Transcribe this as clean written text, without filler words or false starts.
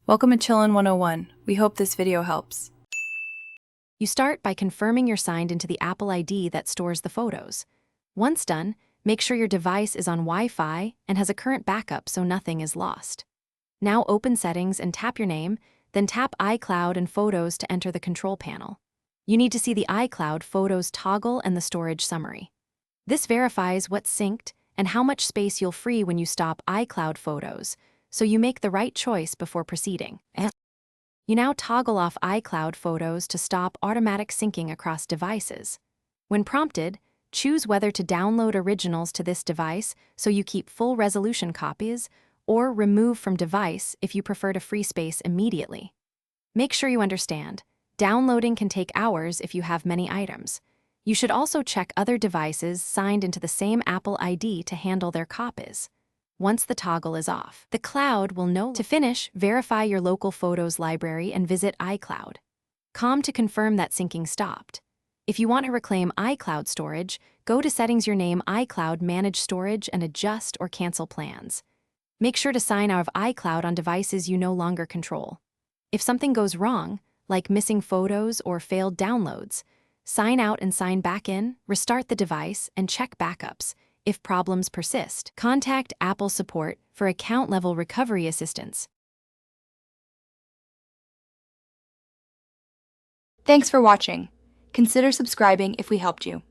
Welcome to Chillin' 101. We hope this video helps. You start by confirming you're signed into the Apple ID that stores the photos. Once done, make sure your device is on Wi-Fi and has a current backup so nothing is lost. Now open Settings and tap your name, then tap iCloud and Photos to enter the control panel. You need to see the iCloud Photos toggle and the storage summary. This verifies what's synced and how much space you'll free when you stop iCloud Photos, so you make the right choice before proceeding. You now toggle off iCloud Photos to stop automatic syncing across devices. When prompted, choose whether to download originals to this device so you keep full resolution copies, or remove from device if you prefer to free space immediately. Make sure you understand, downloading can take hours if you have many items. You should also check other devices signed into the same Apple ID to handle their copies. Once the toggle is off, the cloud will know. To finish, verify your local photos library and visit iCloud. To confirm that syncing stopped. If you want to reclaim iCloud storage, go to Settings, your name iCloud, Manage Storage, and adjust or cancel plans. Make sure to sign out of iCloud on devices you no longer control. If something goes wrong, like missing photos or failed downloads, sign out and sign back in, restart the device, and check backups. If problems persist, contact Apple support for account-level recovery assistance. Thanks for watching. Consider subscribing if we helped you.